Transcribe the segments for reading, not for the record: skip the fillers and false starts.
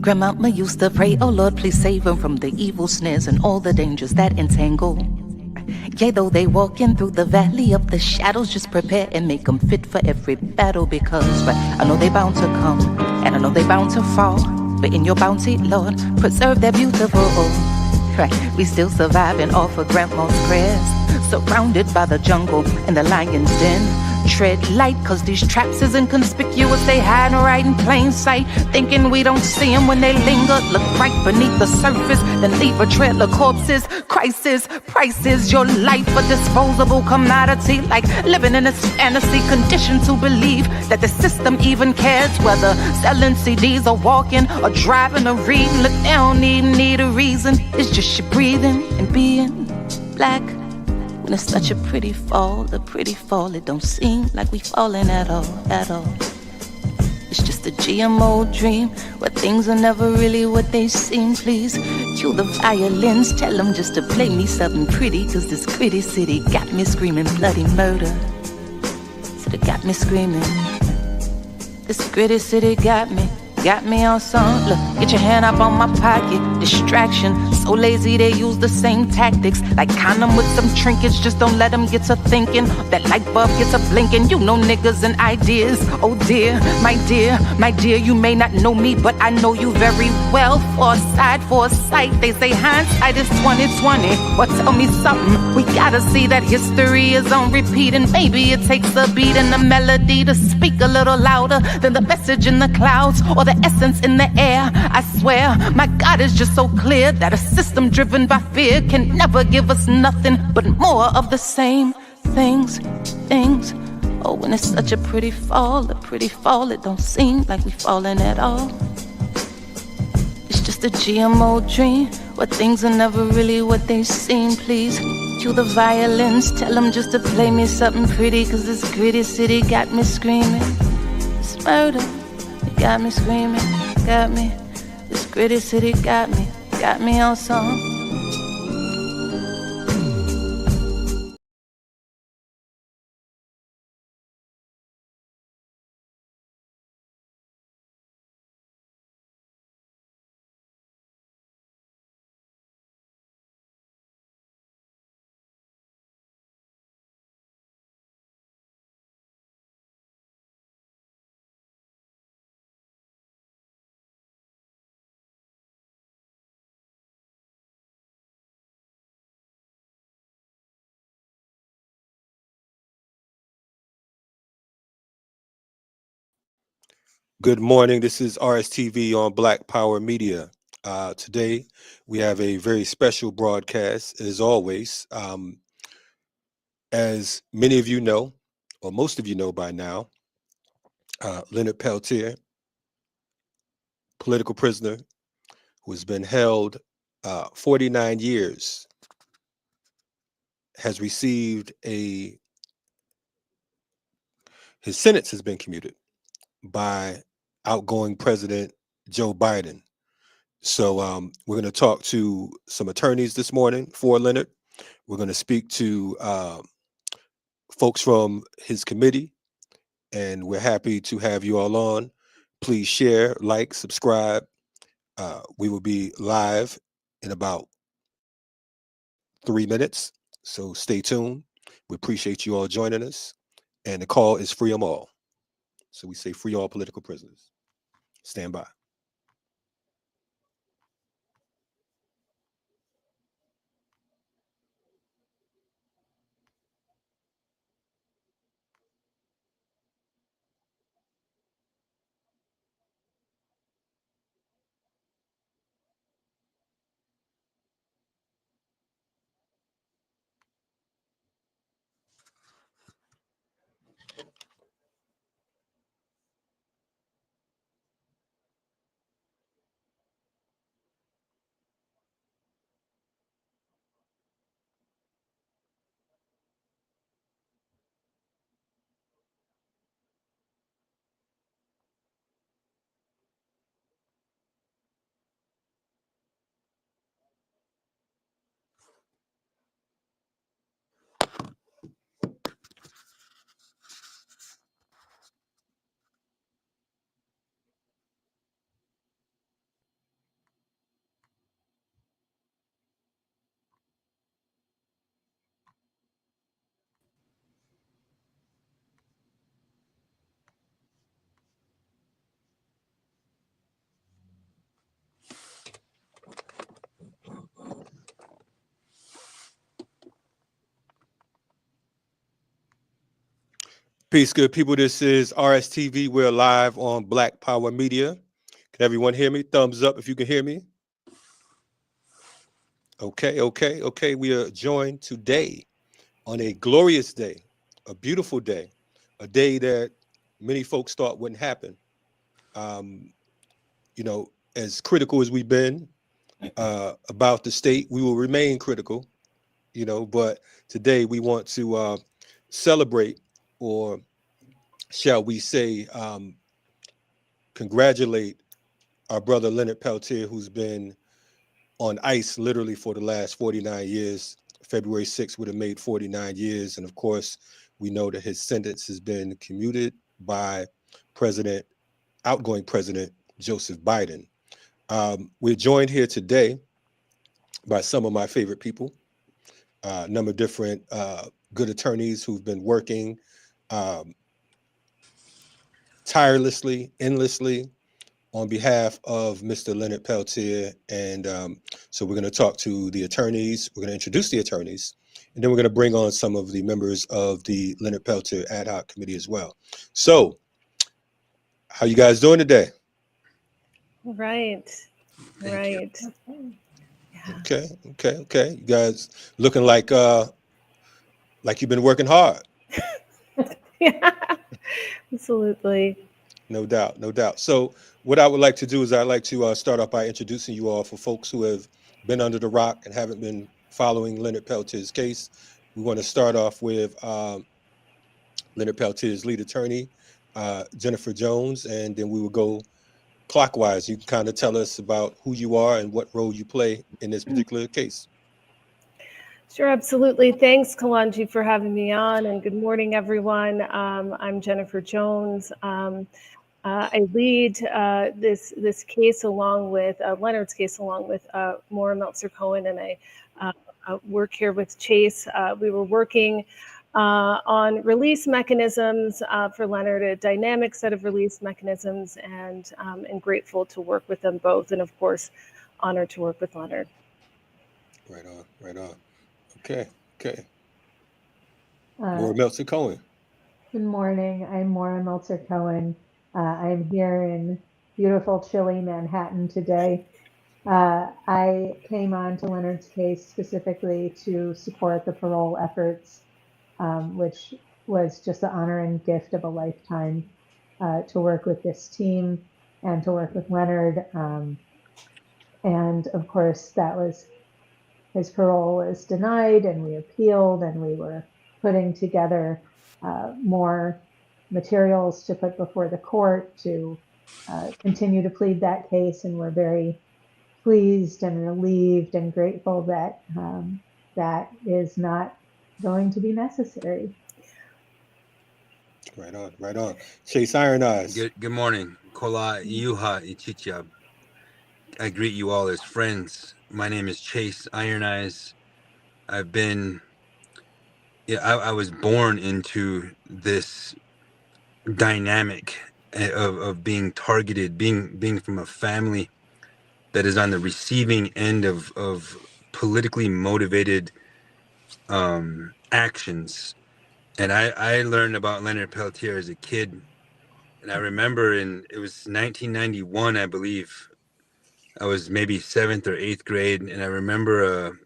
Grandmama used to pray, oh Lord, please save them from the evil snares and all the dangers that entangle. Yea, though they walking through the valley of the shadows, just prepare and make them fit for every battle, because I know they bound to come, and I know they bound to fall, but in your bounty, Lord, preserve their beautiful. Right, we still surviving off of grandma's prayers, surrounded by the jungle and the lion's den. Tread light, cause these traps is inconspicuous. They hide right in plain sight, thinking we don't see them when they linger. Look right beneath the surface, then leave a trail of corpses. Crisis, prices, your life a disposable commodity. Like living in this fantasy, conditioned to believe that the system even cares whether selling CDs or walking or driving or reading. Look, they don't even need a reason. It's just you breathing and being black. When it's such a pretty fall, it don't seem like we falling at all, at all. It's just a GMO dream, where things are never really what they seem. Please cue the violins, tell them just to play me something pretty, cause this gritty city got me screaming bloody murder. So they got me screaming. This gritty city got me on some. Look, get your hand up on my pocket. Distraction, so lazy they use the same tactics. Like condom with some trinkets, just don't let them get to thinking. That light bulb gets a blinking. You know niggas and ideas. Oh dear, my dear, you may not know me, but I know you very well. Foresight, they say hindsight is 2020. Well, tell me something, we gotta see that history is on repeat. And maybe it takes a beat and a melody to speak a little louder than the message in the clouds or the essence in the air. I swear, my God is just so clear that a system driven by fear can never give us nothing but more of the same things. Oh, when it's such a pretty fall, it don't seem like we falling at all. It's just a GMO dream, where things are never really what they seem. Please cue the violins, tell them just to play me something pretty, cause this gritty city got me screaming. It's murder. Got me screaming, got me. This gritty city got me on some. Good morning. This is RSTV on Black Power Media. Today, we have a very special broadcast, as always. As many of you know, or most of you know by now, Leonard Peltier, political prisoner who has been held 49 years, has received his sentence has been commuted by outgoing President Joe Biden. So we're going to talk to some attorneys this morning for Leonard. We're going to speak to folks from his committee, and we're happy to have you all on. Please share, like, subscribe. We will be live in about 3 minutes, so stay tuned. We appreciate you all joining us, and the call is free them all. So we say free all political prisoners. Stand by. Peace, good people. This is RSTV. We're live on Black Power Media. Can everyone hear me? Thumbs up if you can hear me. Okay. We are joined today on a glorious day, a beautiful day, a day that many folks thought wouldn't happen. Um, as critical as we've been about the state, we will remain critical, but today we want to celebrate, or shall we say, congratulate our brother Leonard Peltier, who's been on ice literally for the last 49 years. February 6th would have made 49 years. And of course, we know that his sentence has been commuted by outgoing President Joseph Biden. We're joined here today by some of my favorite people, a number of different good attorneys who've been working um, tirelessly, endlessly, on behalf of Mr. Leonard Peltier. And so we're going to talk to the attorneys. We're going to introduce the attorneys. And then we're going to bring on some of the members of the Leonard Peltier Ad Hoc Committee as well. So how you guys doing today? Right. Yeah. Okay. You guys looking like you've been working hard. Yeah, absolutely. No doubt. So what I would like to do is I'd like to start off by introducing you all for folks who have been under the rock and haven't been following Leonard Peltier's case. We want to start off with Leonard Peltier's lead attorney, Jenipher Jones, and then we will go clockwise. You can kind of tell us about who you are and what role you play in this particular case. Sure, absolutely. Thanks, Kalonji, for having me on, and good morning, everyone. I'm Jenipher Jones. I lead this case along with Leonard's case, along with Moira Meltzer-Cohen, and I work here with Chase. We were working on release mechanisms for Leonard, a dynamic set of release mechanisms, and grateful to work with them both, and of course, honored to work with Leonard. Right on. Okay. Moira Meltzer-Cohen. Good morning. I'm Moira Meltzer-Cohen. I'm here in beautiful, chilly Manhattan today. I came on to Leonard's case specifically to support the parole efforts, which was just the honor and gift of a lifetime to work with this team and to work with Leonard. And of course, his parole was denied, and we appealed, and we were putting together more materials to put before the court to continue to plead that case. And we're very pleased and relieved and grateful that that is not going to be necessary. Right on. Chase Iron Eyes. Good morning. Kola Yuha Ichichab. I greet you all as friends. My name is Chase Iron Eyes. I was born into this dynamic of being targeted, being from a family that is on the receiving end of politically motivated actions. And I learned about Leonard Peltier as a kid. And I remember it was 1991, I believe. I was maybe 7th or 8th grade. And I remember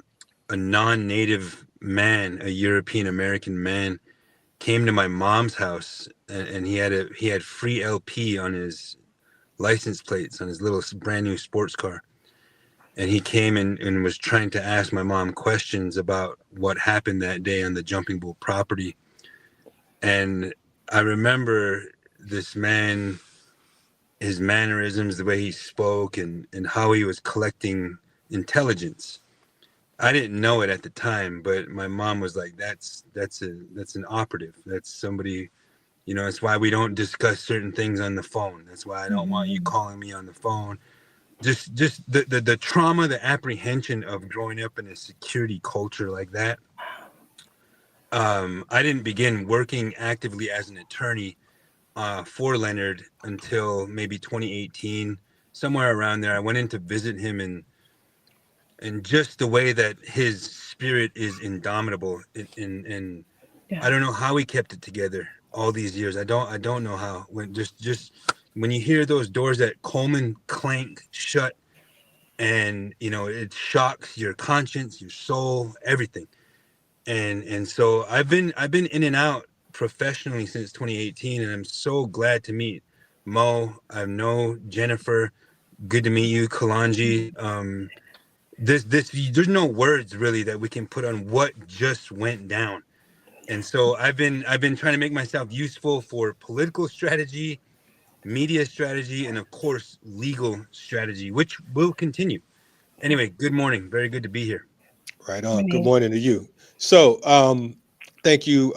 a non-native man, a European American man, came to my mom's house, and he had free LP on his license plates on his little brand new sports car. And he came and was trying to ask my mom questions about what happened that day on the Jumping Bull property. And I remember this man, his mannerisms, the way he spoke, and how he was collecting intelligence. I didn't know it at the time, but my mom was like, that's an operative. That's somebody, it's why we don't discuss certain things on the phone. That's why I don't want you calling me on the phone. Just the trauma, the apprehension of growing up in a security culture like that. I didn't begin working actively as an attorney for Leonard until maybe 2018, somewhere around there. I went in to visit him, and just the way that his spirit is indomitable, and I don't know how he kept it together. all these years. I don't know how. When just when you hear those doors at Coleman clank shut, and it shocks your conscience, your soul, everything. And so I've been in and out professionally since 2018, and I'm so glad to meet Mo. I know Jenipher. Good to meet you, Kalonji. This there's no words really that we can put on what just went down. And so I've been trying to make myself useful for political strategy, media strategy, and of course legal strategy, which will continue. Anyway, good morning. Very good to be here. Right on. Good morning to you. So, thank you,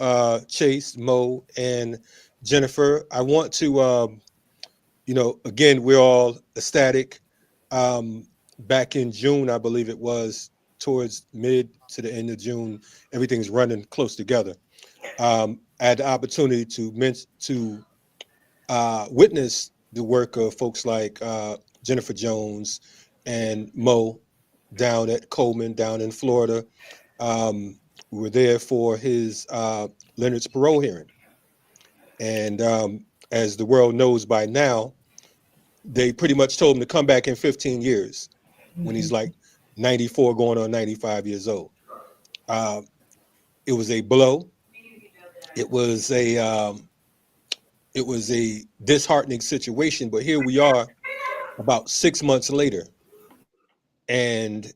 Chase, Mo, and Jenipher. I want to, again, we're all ecstatic. Back in June, I believe it was, towards mid to the end of June, everything's running close together. I had the opportunity to witness the work of folks like Jenipher Jones and Mo down at Coleman, down in Florida. We were there for his Leonard's parole hearing. And as the world knows by now, they pretty much told him to come back in 15 years when he's like 94 going on 95 years old. It was a blow. It was a disheartening situation, but here we are about 6 months later, and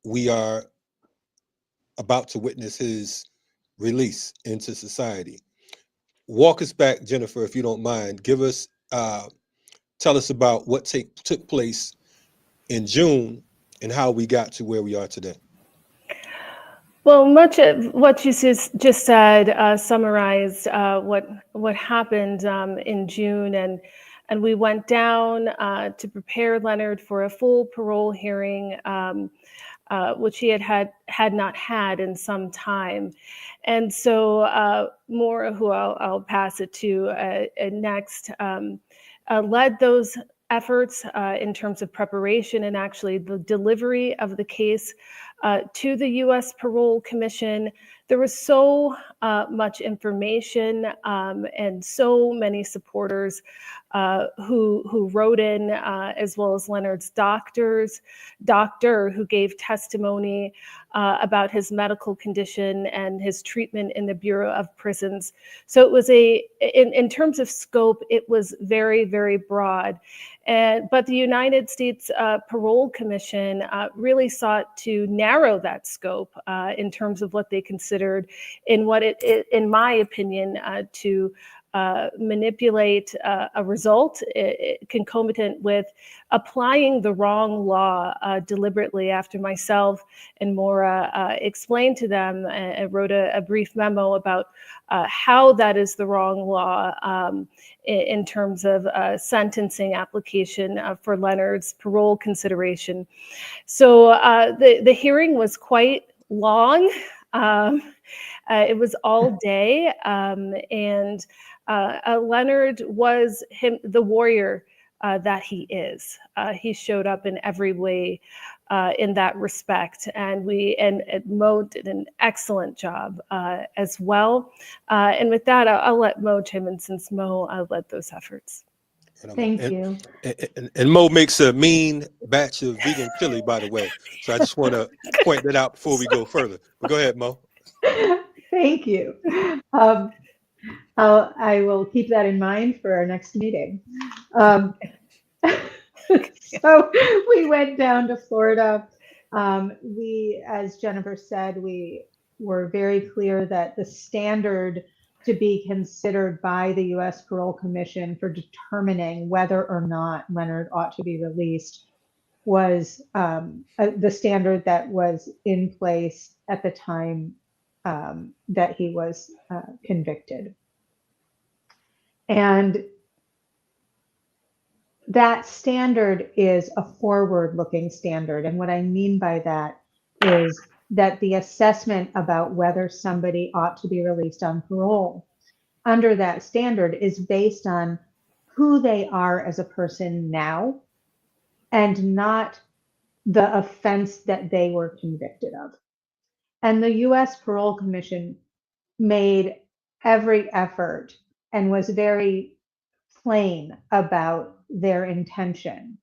we are about to witness his release into society. Walk us back, Jenipher, if you don't mind. Give us, tell us about what took place in June and how we got to where we are today. Well, much of what you just said summarized what happened in June, and we went down to prepare Leonard for a full parole hearing, which he had not had in some time. And so Moira, who I'll pass it to next, led those efforts in terms of preparation and actually the delivery of the case to the U.S. Parole Commission. There was so much information and so many supporters who wrote in, as well as Leonard's doctor who gave testimony about his medical condition and his treatment in the Bureau of Prisons. So it was in terms of scope, it was very, very broad. But the United States Parole Commission really sought to narrow that scope in terms of what they considered in in my opinion, to manipulate a result concomitant with applying the wrong law deliberately, after myself and Moira explained to them and wrote a brief memo about how that is the wrong law in terms of sentencing application for Leonard's parole consideration. So the hearing was quite long. It was all day, and Leonard was the warrior that he is. He showed up in every way in that respect, and Mo did an excellent job as well. And with that, I'll let Mo chime in, since Mo led those efforts. Thank you. And Mo makes a mean batch of vegan chili, by the way. So I just want to point that out before we go further. But go ahead, Mo. Thank you. I will keep that in mind for our next meeting. So we went down to Florida. As Jenipher said, we were very clear that the standard to be considered by the U.S. Parole Commission for determining whether or not Leonard ought to be released was the standard that was in place at the time that he was convicted. And that standard is a forward-looking standard. And what I mean by that is that the assessment about whether somebody ought to be released on parole under that standard is based on who they are as a person now, and not the offense that they were convicted of. And the U.S. Parole Commission made every effort and was very plain about their intention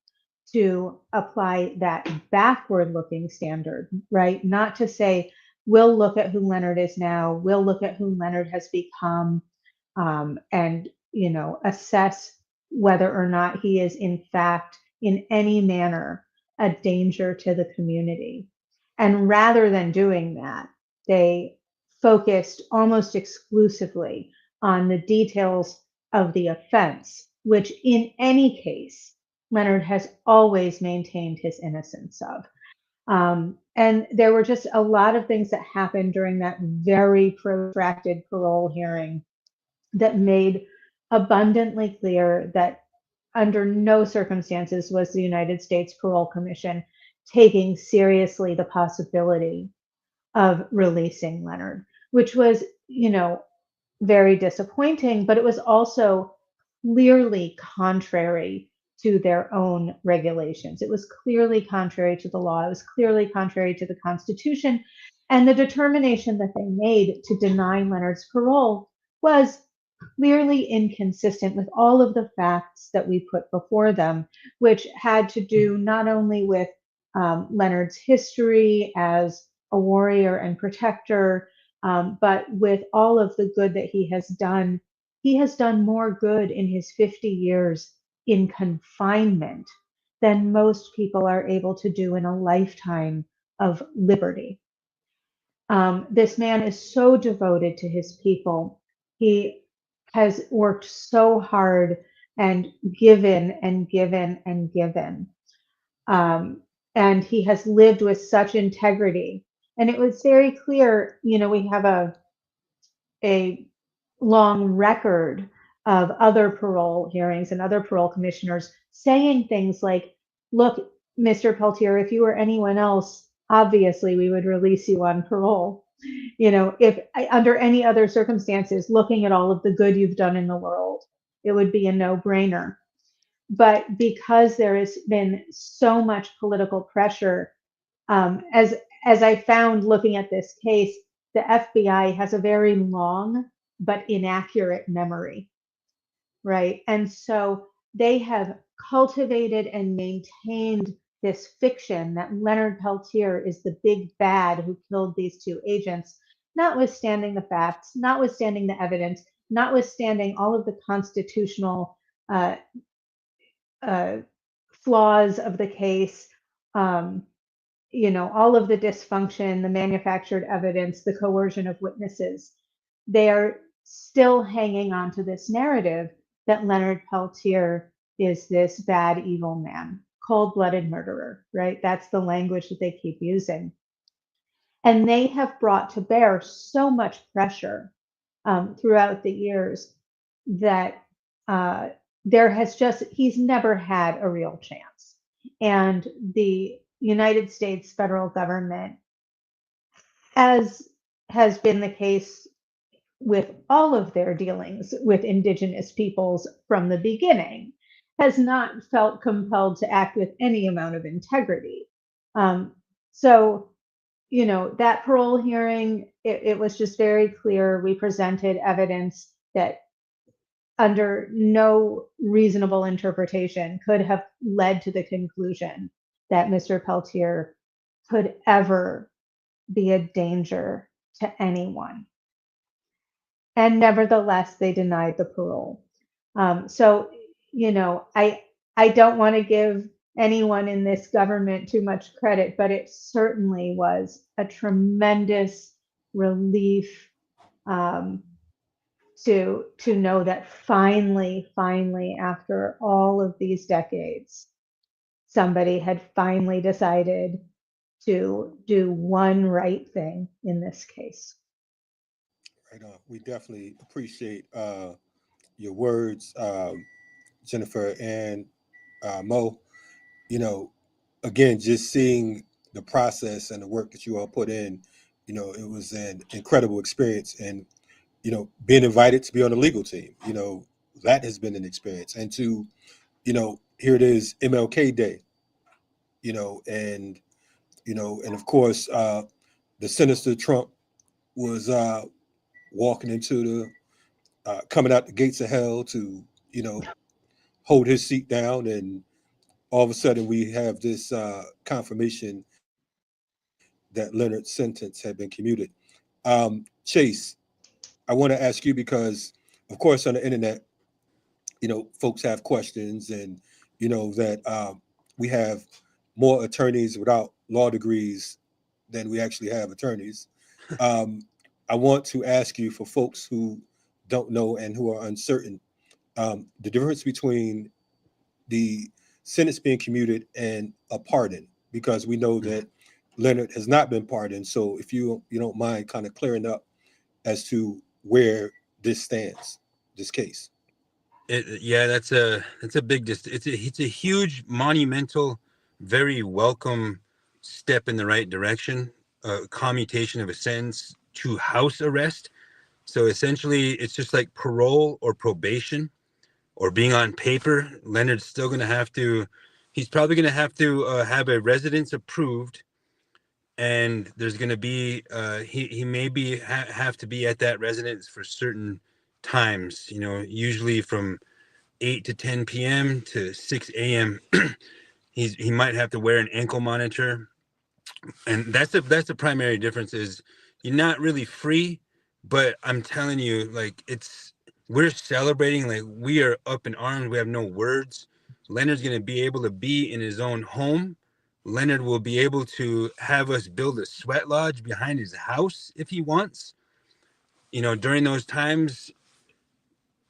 to apply that backward looking standard, right? Not to say, we'll look at who Leonard is now, we'll look at who Leonard has become, and, assess whether or not he is in fact in any manner a danger to the community. And rather than doing that, they focused almost exclusively on the details of the offense, which in any case, Leonard has always maintained his innocence of. And there were just a lot of things that happened during that very protracted parole hearing that made abundantly clear that under no circumstances was the United States Parole Commission taking seriously the possibility of releasing Leonard, which was, very disappointing, but it was also clearly contrary to their own regulations. It was clearly contrary to the law. It was clearly contrary to the Constitution. And the determination that they made to deny Leonard's parole was clearly inconsistent with all of the facts that we put before them, which had to do not only with Leonard's history as a warrior and protector, but with all of the good that he has done. He has done more good in his 50 years in confinement than most people are able to do in a lifetime of liberty. This man is so devoted to his people. He has worked so hard and given and given and given. And he has lived with such integrity. And it was very clear, we have a long record of other parole hearings and other parole commissioners saying things like, look, Mr. Peltier, if you were anyone else, obviously we would release you on parole. If under any other circumstances, looking at all of the good you've done in the world, it would be a no-brainer. But because there has been so much political pressure, as I found looking at this case, the FBI has a very long but inaccurate memory, right? And so they have cultivated and maintained this fiction that Leonard Peltier is the big bad who killed these two agents, notwithstanding the facts, notwithstanding the evidence, notwithstanding all of the constitutional flaws of the case, all of the dysfunction, the manufactured evidence, the coercion of witnesses. They are still hanging on to this narrative that Leonard Peltier is this bad, evil man, cold-blooded murderer, right? That's the language that they keep using. And they have brought to bear so much pressure throughout the years that he's never had a real chance. And the United States federal government, as has been the case with all of their dealings with Indigenous peoples from the beginning, has not felt compelled to act with any amount of integrity. So, that parole hearing, it was just very clear. We presented evidence that under no reasonable interpretation could have led to the conclusion that Mr. Peltier could ever be a danger to anyone. And nevertheless, they denied the parole. So, I don't want to give anyone in this government too much credit, but it certainly was a tremendous relief to know that finally, after all of these decades, somebody had finally decided to do one right thing in this case. Right on. We definitely appreciate your words, Jenipher and Mo. Again, just seeing the process and the work that you all put in, it was an incredible experience. And, being invited to be on the legal team, that has been an experience. And to, here it is, MLK Day, and, and of course, the sinister Trump was walking into coming out the gates of hell to, hold his seat down, and all of a sudden we have this confirmation that Leonard's sentence had been commuted. Chase, I want to ask you because, of course, on the internet, folks have questions, and that we have more attorneys without law degrees than we actually have attorneys. Um, I want to ask you, for folks who don't know and who are uncertain, the difference between the sentence being commuted and a pardon, because we know that Leonard has not been pardoned. So if you don't mind kind of clearing up as to where this stands, this case. Yeah, that's a big it's a huge, monumental, very welcome step in the right direction. Commutation of a sentence to house arrest. So essentially, it's just like parole or probation or being on paper. Leonard's still going to have to. He's probably going to have a residence approved, and there's going to be he may be have to be at that residence for certain times. Usually from 8 to 10 p.m. to 6 a.m. He might have to wear an ankle monitor, and that's the primary difference. Is you're not really free, but I'm telling you, like, we're celebrating, like, we are up in arms. We have no words. Leonard's going to be able to be in his own home. Leonard will be able to have us build a sweat lodge behind his house if he wants. During those times,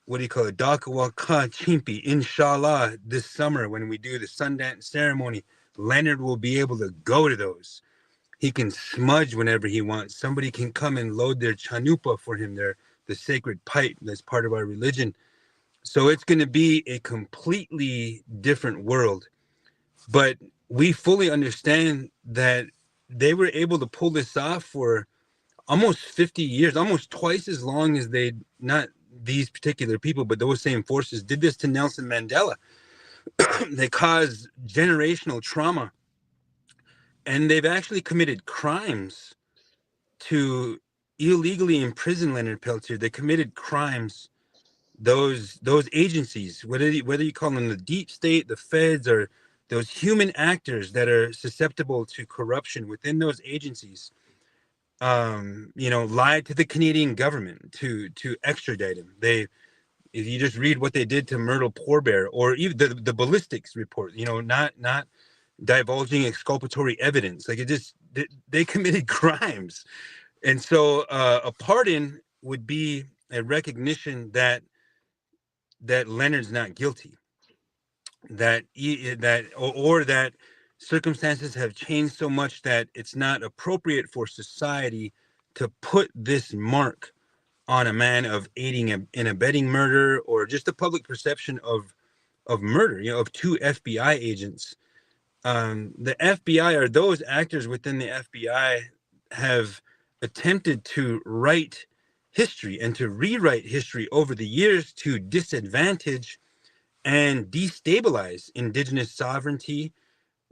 what do you call it? Dakawaka Chimpi, inshallah, this summer when we do the Sundance ceremony, Leonard will be able to go to those. He can smudge whenever he wants. Somebody can come and load their chanupa for him, the sacred pipe that's part of our religion. So it's going to be a completely different world. But we fully understand that they were able to pull this off for almost 50 years, almost twice as long as not these particular people, but those same forces did this to Nelson Mandela. They caused generational trauma, and they've actually committed crimes to illegally imprison Leonard Peltier. They committed crimes. Those agencies, whether you call them the deep state, the feds, or those human actors that are susceptible to corruption within those agencies, lied to the Canadian government to extradite him. If you just read what they did to Myrtle Poorbear, or even the ballistics report, not divulging exculpatory evidence, like they committed crimes. And so a pardon would be a recognition that Leonard's not guilty, that circumstances have changed so much that it's not appropriate for society to put this mark on a man of aiding and abetting murder, or just the public perception of murder, of two FBI agents. The FBI, or those actors within the FBI, have attempted to write history and to rewrite history over the years to disadvantage and destabilize Indigenous sovereignty,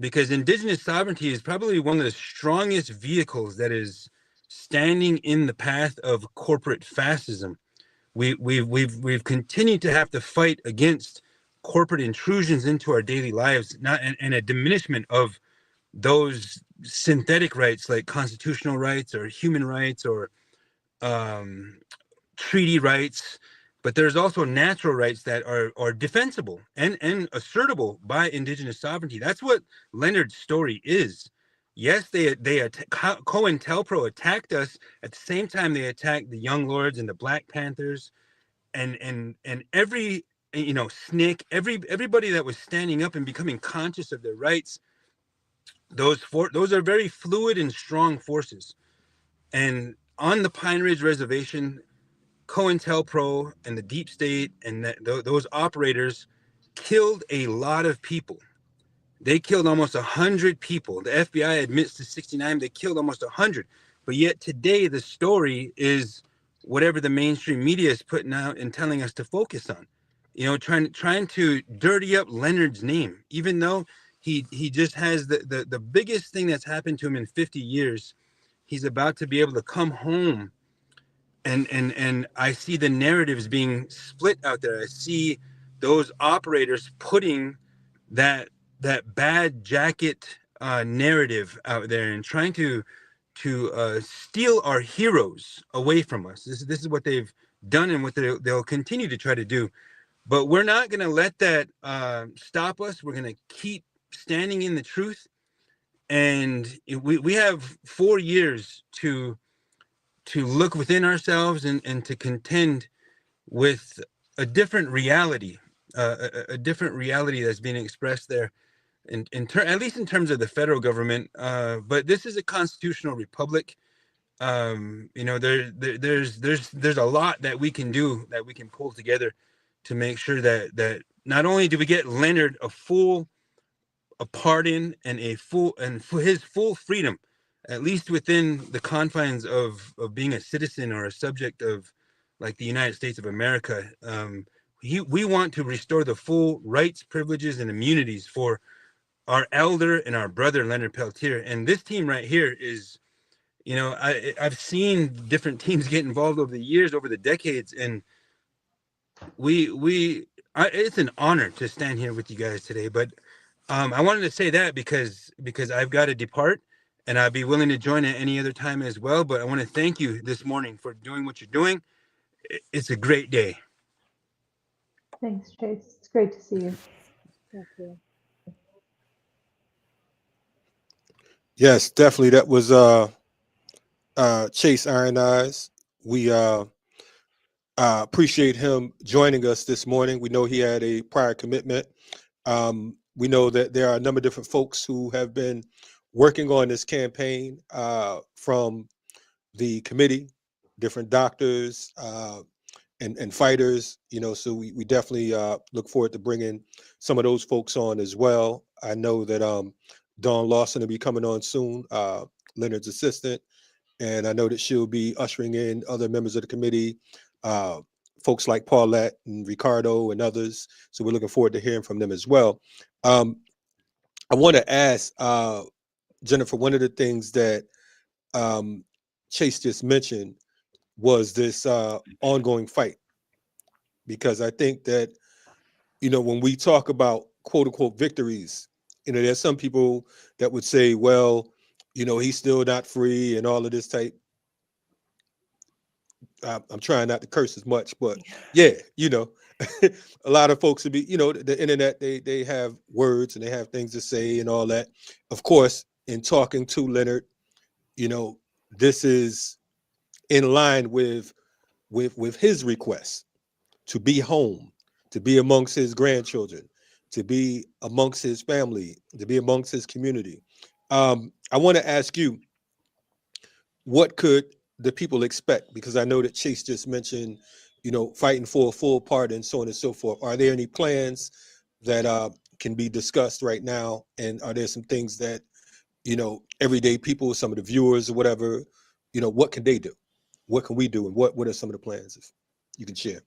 because Indigenous sovereignty is probably one of the strongest vehicles that is standing in the path of corporate fascism. We've continued to have to fight against corporate intrusions into our daily lives, and a diminishment of those synthetic rights like constitutional rights or human rights or treaty rights. But there's also natural rights that are defensible and assertable by Indigenous sovereignty. That's what Leonard's story is. Yes, COINTELPRO attacked us. At the same time, they attacked the Young Lords and the Black Panthers, and every SNCC, everybody that was standing up and becoming conscious of their rights. Those are very fluid and strong forces. And on the Pine Ridge Reservation, COINTELPRO and the deep state and those operators killed a lot of people. They killed almost 100 people. The FBI admits to 69. They killed almost 100. But yet today the story is whatever the mainstream media is putting out and telling us to focus on. Trying to dirty up Leonard's name, even though he just has the biggest thing that's happened to him in 50 years. He's about to be able to come home and I see the narratives being split out there. I see those operators putting that bad jacket narrative out there and trying to steal our heroes away from us. This is what they've done and what they'll continue to try to do. But we're not going to let that stop us. We're going to keep standing in the truth, and we have 4 years to look within ourselves and to contend with a different reality, a different reality that's being expressed there, at least in terms of the federal government. But this is a constitutional republic. There's a lot that we can do, that we can pull together to make sure that not only do we get Leonard a pardon and for his full freedom, at least within the confines of being a citizen or a subject of, like, the United States of America. We want to restore the full rights, privileges, and immunities for our elder and our brother Leonard Peltier. And this team right here is, I've seen different teams get involved over the years, over the decades, and it's an honor to stand here with you guys today. But I wanted to say that because I've got to depart, and I'd be willing to join at any other time as well. But I want to thank you this morning for doing what you're doing. It's a great day. Thanks, Chase. It's great to see you. Thank you. Yes, definitely. That was Chase Iron Eyes. We appreciate him joining us this morning. We know he had a prior commitment. We know that there are a number of different folks who have been working on this campaign from the committee, different doctors and fighters, so we definitely look forward to bringing some of those folks on as well. I know that Dawn Lawson will be coming on soon, Leonard's assistant, and I know that she'll be ushering in other members of the committee, folks like Paulette and Ricardo and others. So we're looking forward to hearing from them as well. I want to ask Jenipher, one of the things that Chase just mentioned was this ongoing fight, because I think that, when we talk about quote unquote victories, there's some people that would say, well, he's still not free and all of this type. I'm trying not to curse as much, but yeah, a lot of folks would be, the internet, they have words and they have things to say and all that. Of course, in talking to Leonard, this is in line with his request to be home, to be amongst his grandchildren, to be amongst his family, to be amongst his community. I want to ask you, what could the people expect? Because I know that Chase just mentioned, fighting for a full pardon and so on and so forth. Are there any plans that can be discussed right now? And are there some things that, everyday people, some of the viewers or whatever, what can they do? What can we do? And what are some of the plans, if you can share?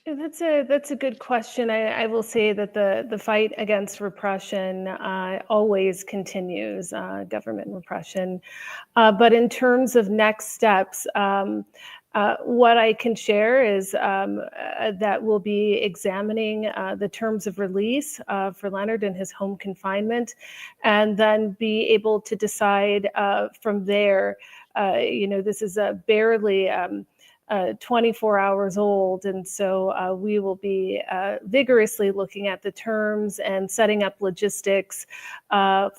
That's a good question. I will say that the fight against repression always continues, government repression. But in terms of next steps, what I can share is that we'll be examining the terms of release for Leonard in his home confinement, and then be able to decide from there. This is barely 24 hours old, and so we will be vigorously looking at the terms and setting up logistics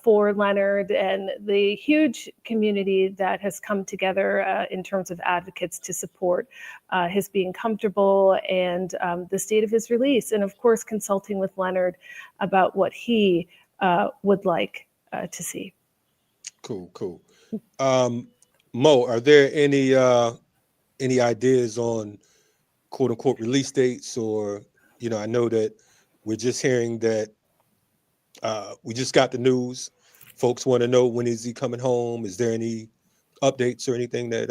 for Leonard and the huge community that has come together in terms of advocates to support his being comfortable and the state of his release, and of course consulting with Leonard about what he would like to see. Cool. Mo, are there any ideas on quote unquote release dates? Or, I know that we're just hearing that we just got the news. Folks want to know, when is he coming home? Is there any updates or anything that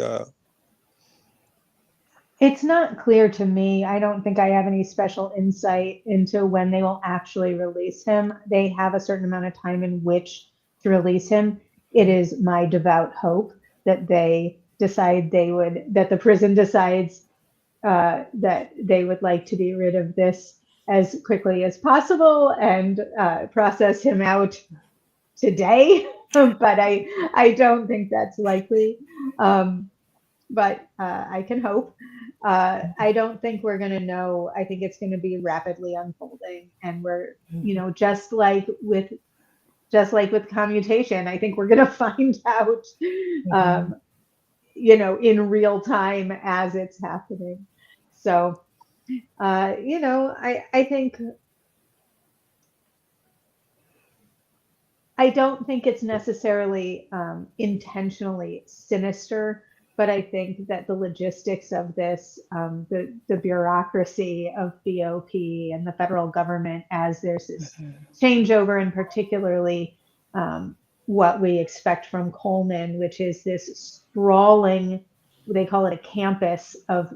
It's not clear to me. I don't think I have any special insight into when they will actually release him. They have a certain amount of time in which to release him. It is my devout hope that they that the prison decides that they would like to be rid of this as quickly as possible and process him out today. But I don't think that's likely. But I can hope. I don't think we're going to know. I think it's going to be rapidly unfolding, and we're, just like with commutation, I think we're going to find out, in real time as it's happening. So, I think, I don't think it's necessarily intentionally sinister, but I think that the logistics of this, the bureaucracy of BOP and the federal government, as there's this changeover, and particularly what we expect from Coleman, which is this sprawling, they call it a campus of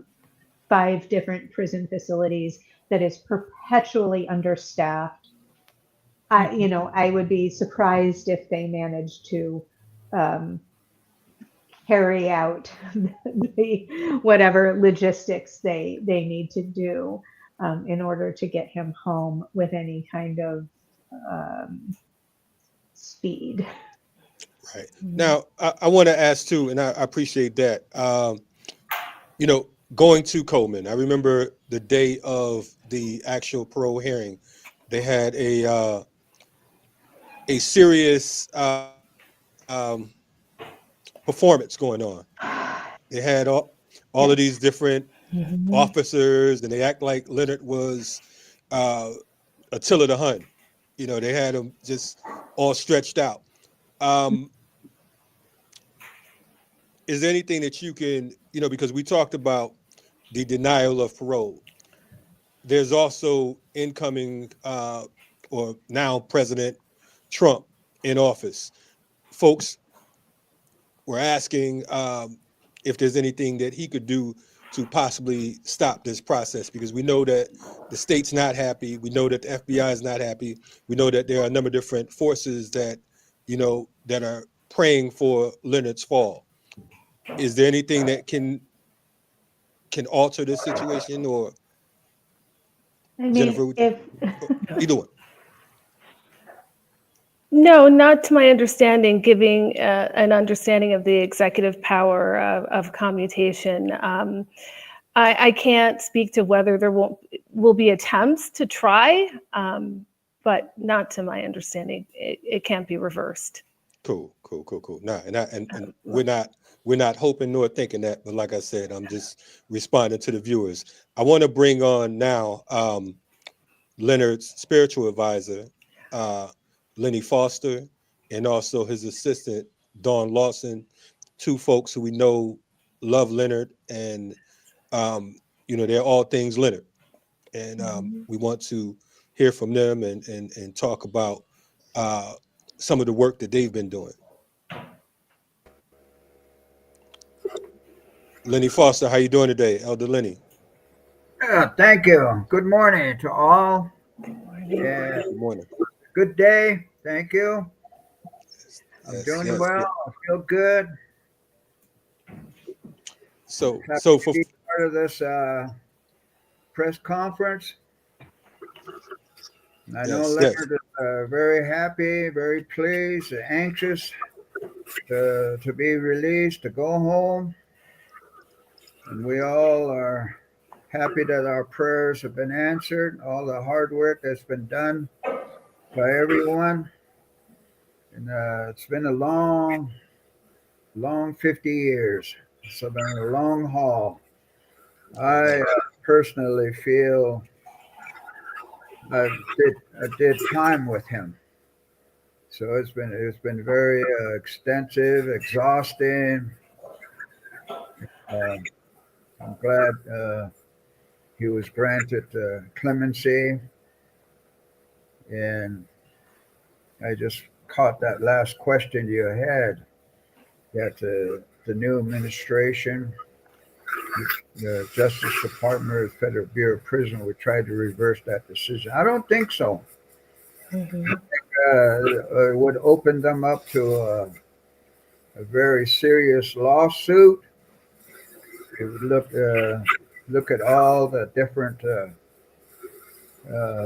5 different prison facilities that is perpetually understaffed. I would be surprised if they managed to carry out the whatever logistics they need to do in order to get him home with any kind of speed. Right. Now, I want to ask too, and I appreciate that. Going to Coleman, I remember the day of the actual parole hearing, they had a serious performance going on. They had all Yes. of these different officers, and they act like Leonard was Attila the Hun. They had him just all stretched out. Is there anything that you can, because we talked about the denial of parole. There's also incoming or now President Trump in office. Folks were asking if there's anything that he could do to possibly stop this process, because we know that the state's not happy. We know that the FBI is not happy. We know that there are a number of different forces that, that are praying for Leonard's fall. Is there anything that can alter this situation, or Jenipher? Either one. No, not to my understanding, giving an understanding of the executive power of commutation. I can't speak to whether there will be attempts to try, but not to my understanding. It can't be reversed. Cool. Nah, and we're not hoping nor thinking that, but like I said, I'm just responding to the viewers. I want to bring on now Leonard's spiritual advisor, Lenny Foster, and also his assistant, Dawn Lawson, 2 folks who we know love Leonard, and they're all things Leonard. And we want to hear from them and talk about some of the work that they've been doing. Lenny Foster, how you doing today, Elder Lenny? Thank you. Good morning to all. Good morning. Good day. Thank you. I'm doing Yes. well. I feel good. So for part of this press conference. I know Leonard is very happy, very pleased, anxious to be released, to go home. And we all are happy that our prayers have been answered, all the hard work that's been done by everyone. And it's been a long 50 years. It's been a long haul. I personally feel I did time with him. So it's been very extensive, exhausting. I'm glad he was granted clemency, and I just caught that last question you had, that the new administration, the Justice Department, the Federal Bureau of Prison, would try to reverse that decision. I don't think so. I think it would open them up to a very serious lawsuit it would look at all the different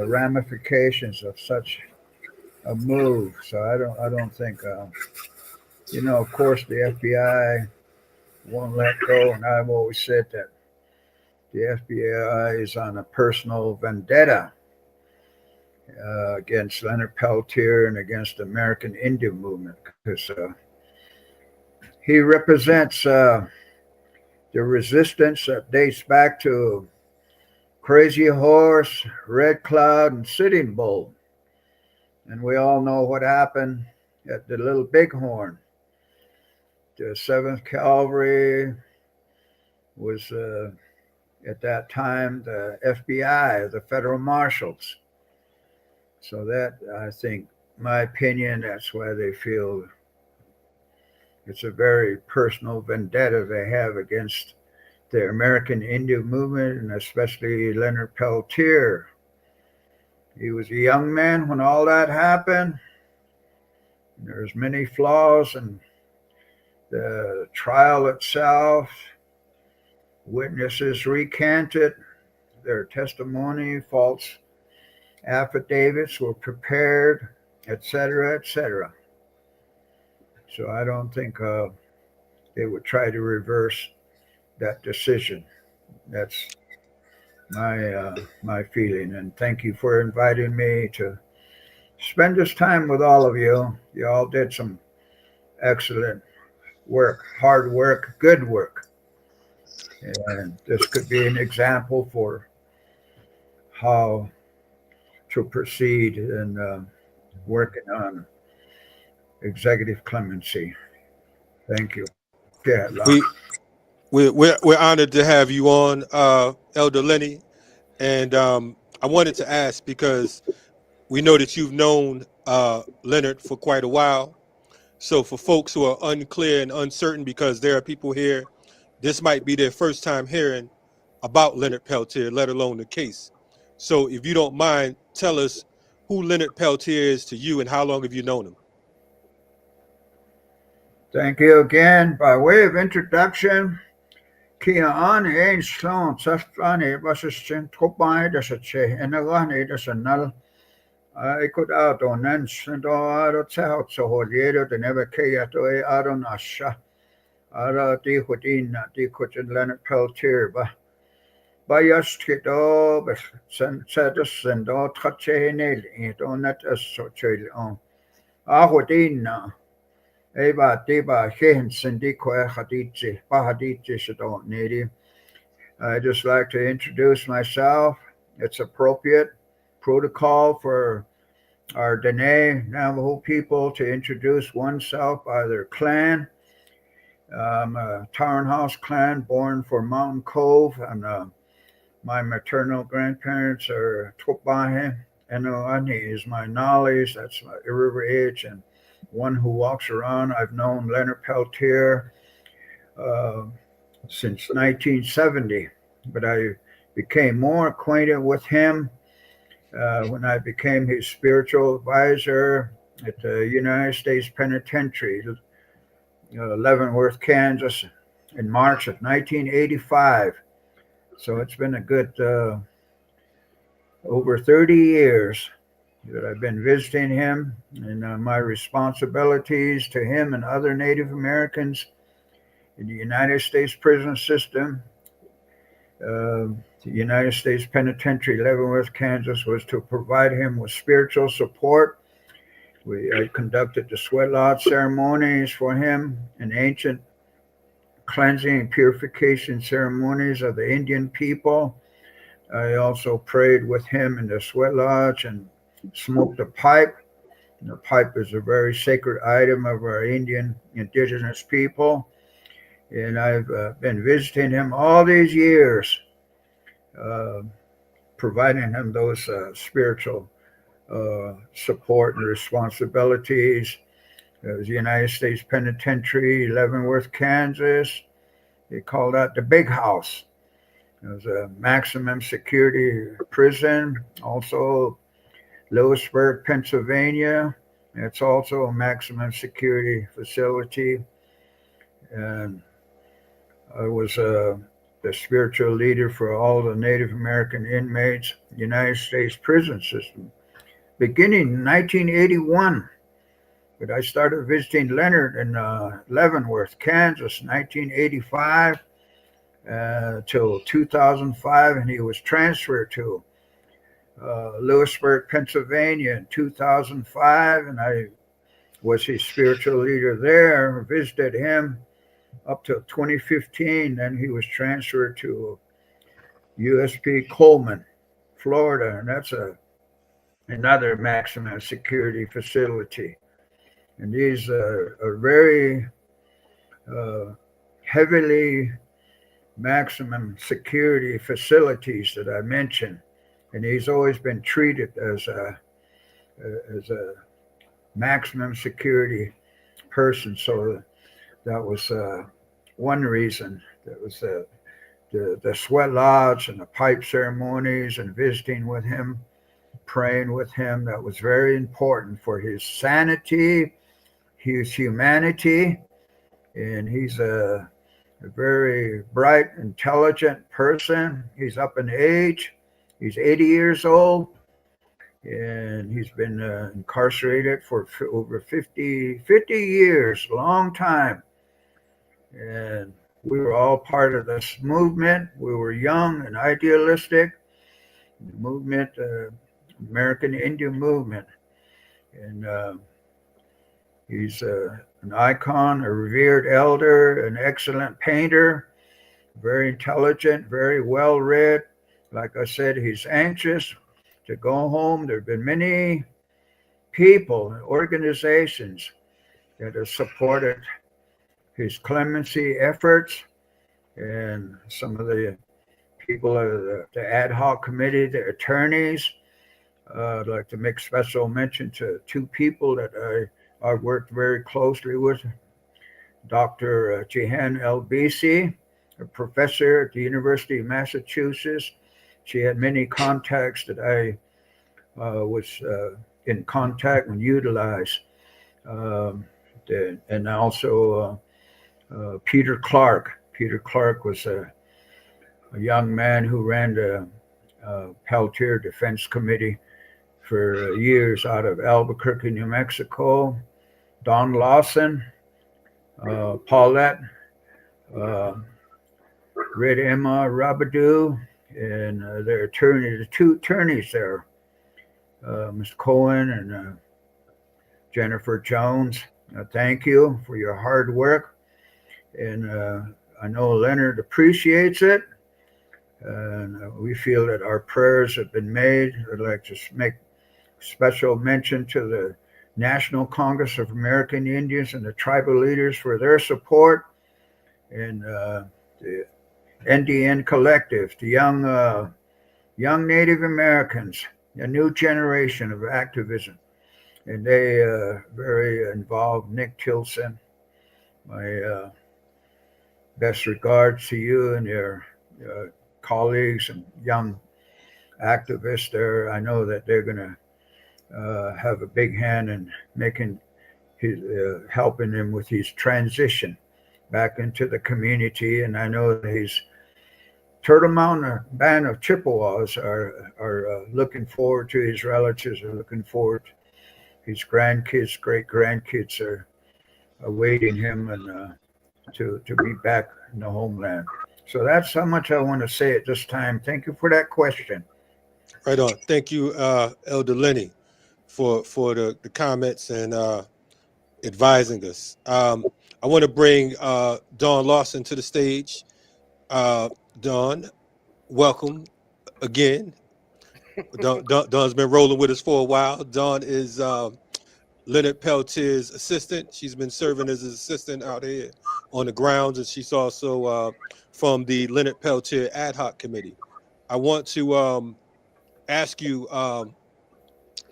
ramifications of such a move. So I don't think of course the FBI won't let go, and I've always said that the FBI is on a personal vendetta against Leonard Peltier and against the American Indian movement, because he represents the resistance that dates back to Crazy Horse, Red Cloud, and Sitting Bull. And we all know what happened at the Little Bighorn. The 7th Cavalry was, at that time, the FBI, the federal marshals. So that, I think, my opinion, that's why they feel it's a very personal vendetta they have against the American Indian movement, and especially Leonard Peltier. He was a young man when all that happened. There's many flaws in the trial itself. Witnesses recanted their testimony, false affidavits were prepared, etc., etc. So I don't think they would try to reverse that decision. That's my feeling. And thank you for inviting me to spend this time with all of you. You all did some excellent work, hard work, good work. And this could be an example for how to proceed in working on executive clemency. Thank you. Yeah, We're honored to have you on, Elder Lenny, and I wanted to ask, because we know that you've known Leonard for quite a while. So for folks who are unclear and uncertain, because there are people here, this might be their first time hearing about Leonard Peltier, let alone the case. So if you don't mind, tell us who Leonard Peltier is to you and how long have you known him? Thank you again. By way of introduction, Kia an ein slon safani was a sin topai das a che and a lani das a null. I could out on ends and all out out so holier than ever kaya to a adon asha. Ara di hudina di kutin Leonard Peltier by just kit all but said us and all touch a nail it on that as so chill on. Ahudina. Eva deba sindiko hadiji bahadiji shadon nedi. I just like to introduce myself. It's appropriate protocol for our Dene Navajo people to introduce oneself by their clan. I'm a Tarn House clan born for Mountain Cove, and my maternal grandparents are Twopahe. Enoani is my knowledge, that's my River Edge, and one who walks around. I've known Leonard Peltier since 1970, but I became more acquainted with him when I became his spiritual advisor at the United States Penitentiary, Leavenworth, Kansas, in March of 1985. So it's been a good over 30 years that I've been visiting him, and my responsibilities to him and other Native Americans in the United States prison system. The United States Penitentiary, Leavenworth, Kansas, was to provide him with spiritual support. I conducted the sweat lodge ceremonies for him and ancient cleansing and purification ceremonies of the Indian people. I also prayed with him in the sweat lodge and smoked a pipe. The pipe is a very sacred item of our indigenous people. And I've been visiting him all these years, providing him those spiritual support and responsibilities. It was the United States Penitentiary, Leavenworth, Kansas. They called that the Big House. It was a maximum security prison. Also, Lewisburg, Pennsylvania. It's also a maximum security facility. And I was the spiritual leader for all the Native American inmates, United States prison system, beginning in 1981. But I started visiting Leonard in Leavenworth, Kansas, 1985 till 2005, and he was transferred to Lewisburg, Pennsylvania in 2005, and I was his spiritual leader there, visited him up till 2015. Then he was transferred to USP Coleman, Florida, and that's another maximum security facility. And these are very heavily maximum security facilities that I mentioned. And he's always been treated as a maximum security person. So that was one reason. That was the sweat lodge and the pipe ceremonies and visiting with him, praying with him. That was very important for his sanity, his humanity, and he's a very bright, intelligent person. He's up in age. He's 80 years old, and he's been incarcerated for over 50 years, a long time. And we were all part of this movement. We were young and idealistic. The movement, American Indian movement. And he's an icon, a revered elder, an excellent painter, very intelligent, very well read. Like I said, he's anxious to go home. There have been many people and organizations that have supported his clemency efforts, and some of the people of the ad hoc committee, the attorneys. I'd like to make special mention to two people that I've worked very closely with. Dr. Jehan Elbisi, a professor at the University of Massachusetts. She had many contacts that I was in contact and utilized. And also Peter Clark. Peter Clark was a young man who ran the Peltier Defense Committee for years out of Albuquerque, New Mexico. Don Lawson, Paulette, Red Emma Rabadou, and their attorney, the two attorneys there, Ms. Cohen and Jenipher Jones. Thank you for your hard work. And I know Leonard appreciates it. And we feel that our prayers have been made. I'd like to make special mention to the National Congress of American Indians and the tribal leaders for their support, and the NDN Collective, the young Native Americans, a new generation of activism, and they very involved. Nick Tilson, my best regards to you and your colleagues and young activists there. I know that they're going to have a big hand in making his helping him with his transition back into the community. And I know that his Turtle Mountain band of Chippewas are looking forward to, his relatives are looking forward. His grandkids, great grandkids are awaiting him and to be back in the homeland. So that's how much I want to say at this time. Thank you for that question. Right on. Thank you, Elder Lenny, for the comments and advising us. I want to bring Dawn Lawson to the stage. Dawn, welcome again. Dawn's been rolling with us for a while. Dawn is Leonard Peltier's assistant. She's been serving as his assistant out here on the grounds, and she's also from the Leonard Peltier ad hoc committee. I want to ask you,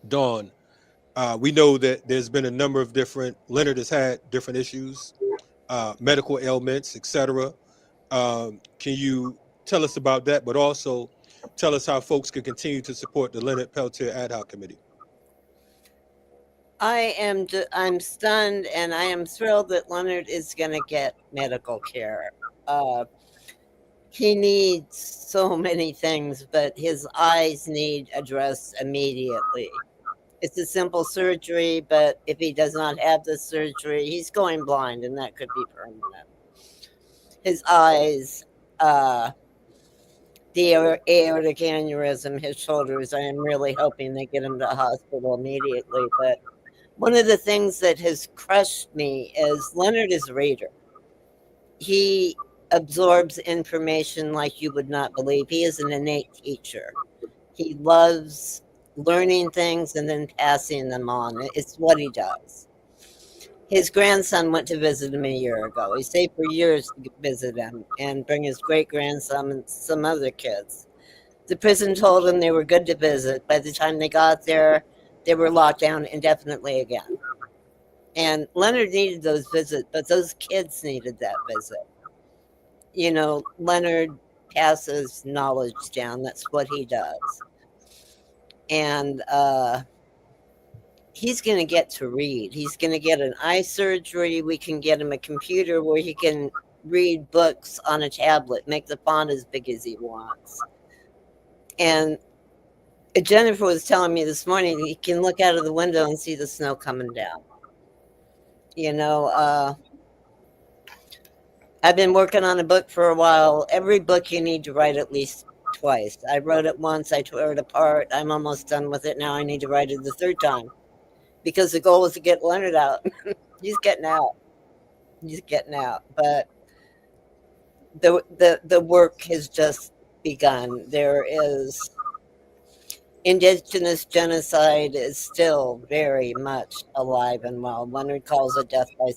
Dawn, we know that there's been a number of Leonard has had different issues, medical ailments, etc. Can you tell us about that, but also tell us how folks can continue to support the Leonard Peltier ad hoc committee? I'm stunned, and I am thrilled that Leonard is going to get medical care. he needs so many things, but his eyes need addressed immediately. It's a simple surgery, but if he does not have the surgery, he's going blind, and that could be permanent. His eyes, the aortic aneurysm, his shoulders, I am really hoping they get him to the hospital immediately. But one of the things that has crushed me is Leonard is a reader. He absorbs information like you would not believe. He is an innate teacher. He loves learning things and then passing them on. It's what he does. His grandson went to visit him a year ago. He stayed for years to visit him and bring his great-grandson and some other kids. The prison told him they were good to visit. By the time they got there, they were locked down indefinitely again. And Leonard needed those visits, but those kids needed that visit. You know, Leonard passes knowledge down. That's what he does. And he's going to get to read. He's going to get an eye surgery. We can get him a computer where he can read books on a tablet, make the font as big as he wants. And Jennifer was telling me this morning, he can look out of the window and see the snow coming down. You know, I've been working on a book for a while. Every book you need to write at least twice. I wrote it once, I tore it apart. I'm almost done with it now. I need to write it the third time because the goal is to get Leonard out. He's getting out. He's getting out. But the work has just begun. There is indigenous genocide is still very much alive and well. Leonard calls it death by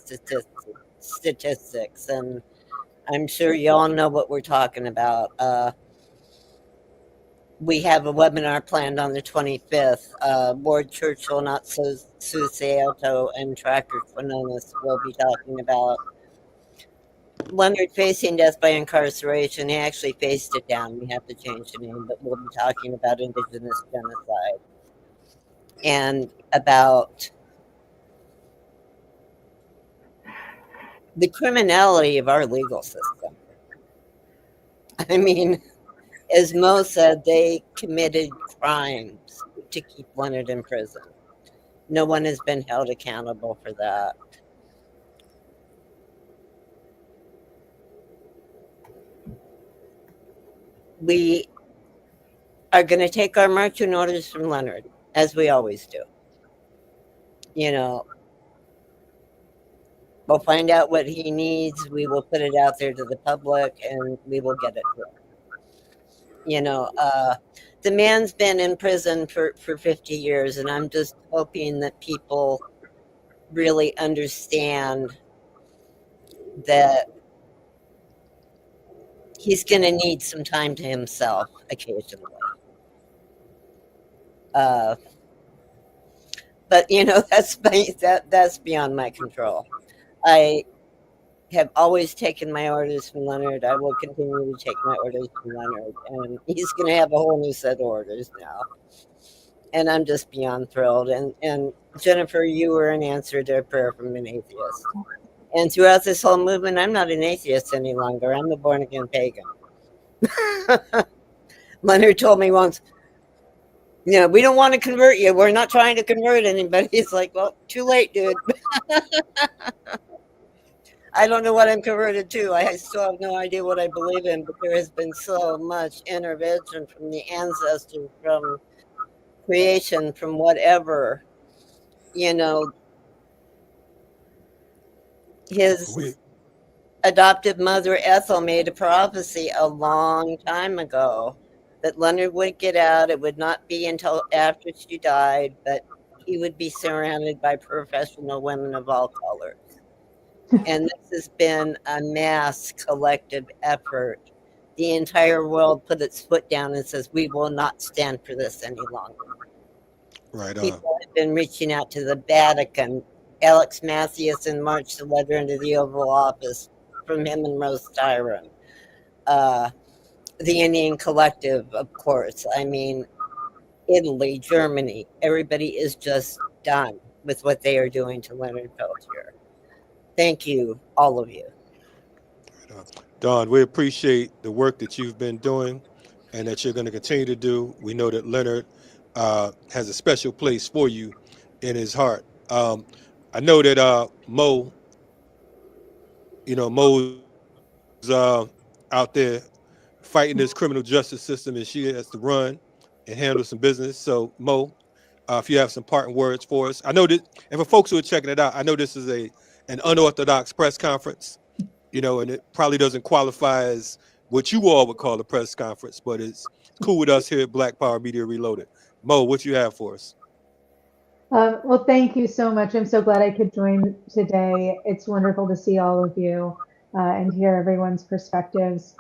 statistics, and I'm sure you all know what we're talking about. We have a webinar planned on the 25th. Ward Churchill, not Suseato, and Tracker Quinones will be talking about Leonard facing death by incarceration. He actually faced it down. We have to change the name, but we'll be talking about indigenous genocide and about the criminality of our legal system. I mean, as Mo said, they committed crimes to keep Leonard in prison. No one has been held accountable for that. We are going to take our marching orders from Leonard, as we always do. You know, we'll find out what he needs. We will put it out there to the public, and we will get it to him. You know, the man's been in prison for 50 years, and I'm just hoping that people really understand that he's going to need some time to himself occasionally. But, you know, that's beyond my control. I have always taken my orders from Leonard. I will continue to take my orders from Leonard, and he's going to have a whole new set of orders now. And I'm just beyond thrilled. And Jennifer, you were an answer to a prayer from an atheist. And throughout this whole movement, I'm not an atheist any longer. I'm a born-again pagan. Leonard told me once, you know, we don't want to convert you. We're not trying to convert anybody. He's like, well, too late, dude. I don't know what I'm converted to. I still have no idea what I believe in, but there has been so much intervention from the ancestors, from creation, from whatever. You know, his adoptive mother, Ethel, made a prophecy a long time ago that Leonard would get out. It would not be until after she died, but he would be surrounded by professional women of all colors. And this has been a mass collective effort. The entire world put its foot down and says, we will not stand for this any longer. Right on. People have been reaching out to the Vatican. Alex Mathieson marched a letter into the Oval Office from him and Rose Tyron. The Indian Collective, of course. I mean, Italy, Germany, everybody is just done with what they are doing to Leonard Peltier. Thank you, all of you. Don, we appreciate the work that you've been doing and that you're going to continue to do. We know that Leonard has a special place for you in his heart. I know that Mo, Mo's out there fighting this criminal justice system, and she has to run and handle some business. So, Mo, if you have some parting words for us, I know that, and for folks who are checking it out, I know this is an unorthodox press conference, and it probably doesn't qualify as what you all would call a press conference, but it's cool with us here at Black Power Media Reloaded. Mo, what you have for us? Well, thank you so much. I'm so glad I could join today. It's wonderful to see all of you and hear everyone's perspectives.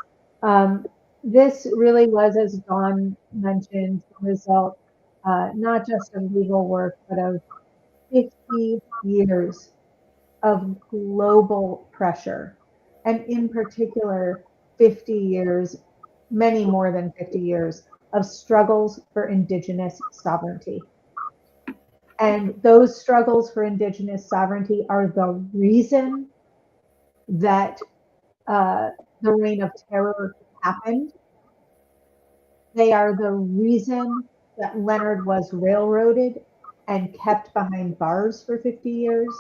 This really was, as Dawn mentioned, a result not just of legal work, but of 50 years of global pressure, and in particular, 50 years, many more than 50 years, of struggles for Indigenous sovereignty. And those struggles for Indigenous sovereignty are the reason that the reign of terror happened. They are the reason that Leonard was railroaded and kept behind bars for 50 years.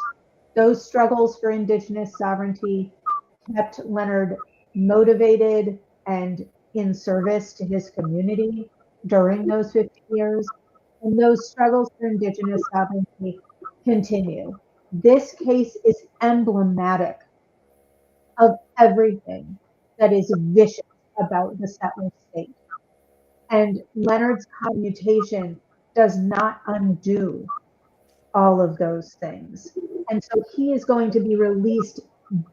Those struggles for Indigenous sovereignty kept Leonard motivated and in service to his community during those 50 years. And those struggles for Indigenous sovereignty continue. This case is emblematic of everything that is vicious about the settler state. And Leonard's commutation does not undo all of those things. And so he is going to be released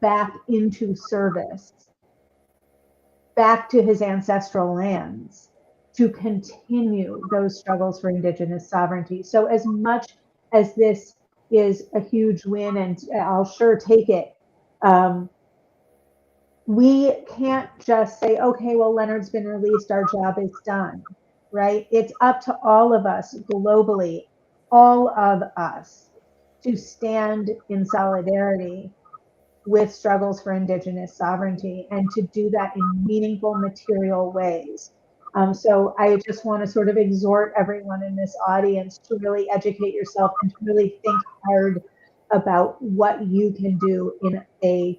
back into service, back to his ancestral lands, to continue those struggles for Indigenous sovereignty. So as much as this is a huge win, and I'll sure take it, we can't just say, okay, well, Leonard's been released, our job is done, right? It's up to all of us globally, all of us, to stand in solidarity with struggles for Indigenous sovereignty and to do that in meaningful, material ways. So I just want to sort of exhort everyone in this audience to really educate yourself and to really think hard about what you can do in a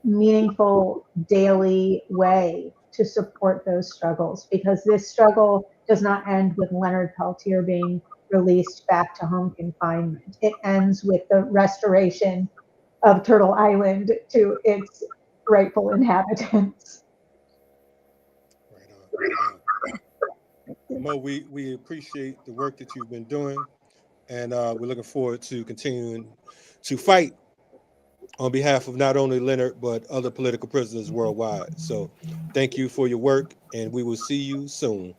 meaningful daily way to support those struggles, because this struggle does not end with Leonard Peltier being released back to home confinement. It ends with the restoration of Turtle Island to its rightful inhabitants. Right on. Mo, we appreciate the work that you've been doing, and we're looking forward to continuing to fight on behalf of not only Leonard, but other political prisoners worldwide. So thank you for your work, and we will see you soon.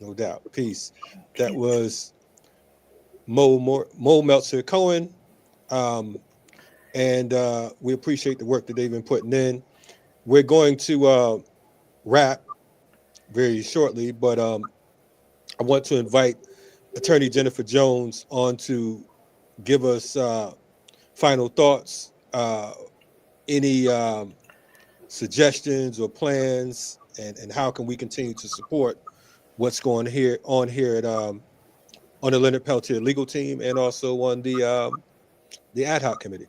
No doubt. Peace. That was Mo Meltzer-Cohen. And we appreciate the work that they've been putting in. We're going to wrap very shortly, but I want to invite Attorney Jenipher Jones on to give us final thoughts, any suggestions or plans, and how can we continue to support what's going on here at on the Leonard Peltier legal team and also on the ad hoc committee.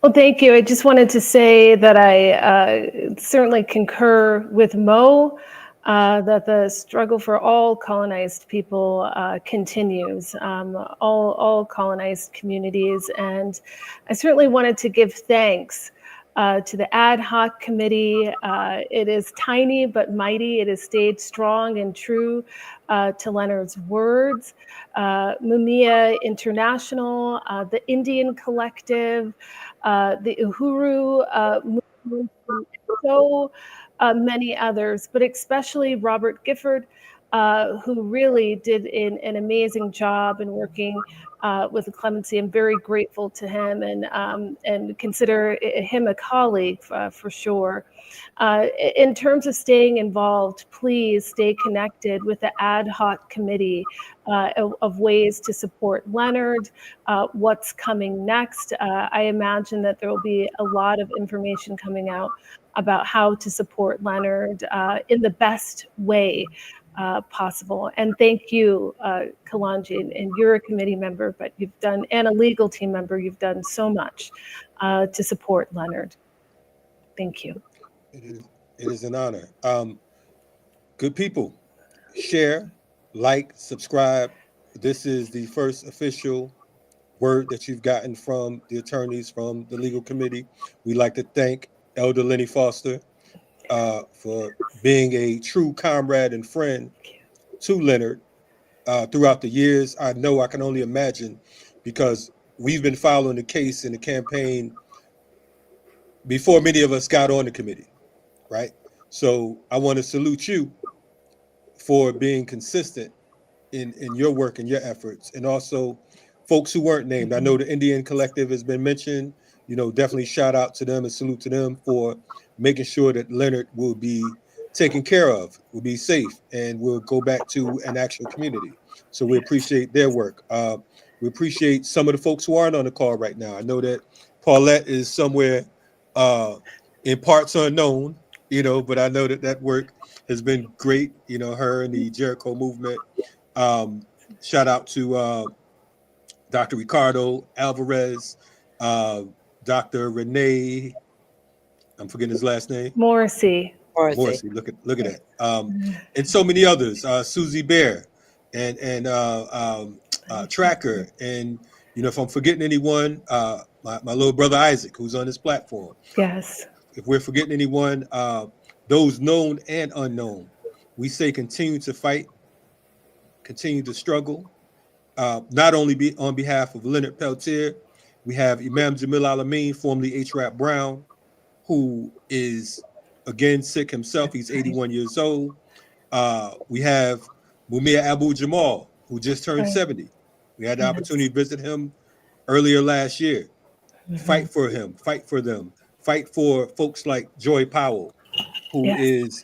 Well, thank you. I just wanted to say that I certainly concur with Mo that the struggle for all colonized people continues, all colonized communities. And I certainly wanted to give thanks to the ad hoc committee. It is tiny but mighty. It has stayed strong and true to Leonard's words. Mumia International, the Indian Collective, the Uhuru movement, so many others, but especially Robert Gifford, who really did an amazing job in working with the clemency. I'm very grateful to him and consider him a colleague for sure. In terms of staying involved, please stay connected with the ad hoc committee of ways to support Leonard, what's coming next. I imagine that there will be a lot of information coming out about how to support Leonard in the best way possible. And thank you, Kalonji, and you're a committee member, but you've done, and a legal team member, you've done so much to support Leonard. Thank you. It is an honor. Good people, share, like, subscribe. This is the first official word that you've gotten from the attorneys from the legal committee. We'd like to thank Elder Lenny Foster for being a true comrade and friend to Leonard throughout the years. I know, I can only imagine, because we've been following the case in the campaign before many of us got on the committee, right? So I want to salute you for being consistent in your work and your efforts, and also folks who weren't named. I know the Indian Collective has been mentioned. Definitely shout out to them and salute to them for making sure that Leonard will be taken care of, will be safe, and will go back to an actual community. So we appreciate their work. We appreciate some of the folks who aren't on the call right now. I know that Paulette is somewhere in parts unknown, but I know that work has been great. Her and the Jericho movement. Shout out to Dr. Ricardo Alvarez, Dr. Renee, I'm forgetting his last name. Morrissey. Look at that. And so many others. Susie Bear and Tracker. And if I'm forgetting anyone, my little brother Isaac, who's on this platform. Yes. If we're forgetting anyone, those known and unknown, we say continue to fight, continue to struggle. Not only on behalf of Leonard Peltier, we have Imam Jamil Alameen, formerly H. Rap Brown, who is again sick himself. He's 81 years old. We have Mumia Abu Jamal, who just turned 70. We had the opportunity to visit him earlier last year. Fight for him, fight for them, fight for folks like Joy Powell, who is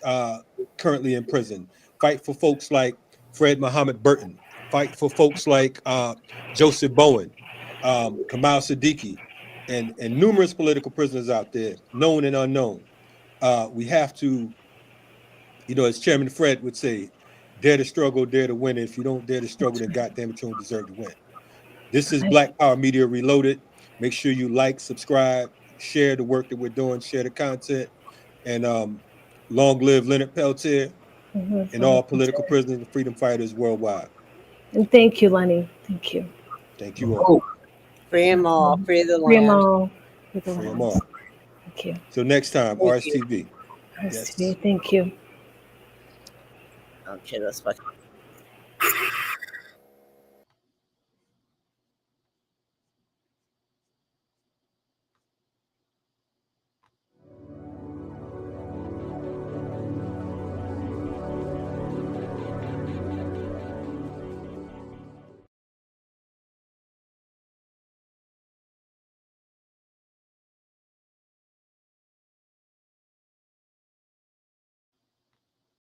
currently in prison. Fight for folks like Fred Muhammad Burton. Fight for folks like Joseph Bowen, Kamal Siddiqui, and numerous political prisoners out there, known and unknown. We have to, as Chairman Fred would say, dare to struggle, dare to win. And if you don't dare to struggle, then goddamn it, you don't deserve to win. This is Black Power Media Reloaded. Make sure you like, subscribe, share the work that we're doing, share the content, and long live Leonard Peltier and all political prisoners and freedom fighters worldwide. And thank you, Lenny. Thank you. Thank you all. Free them all. Free the land. Free them all. Free them all. Thank you. So next time, RSTV. RSTV. Thank you. Okay, that's fine.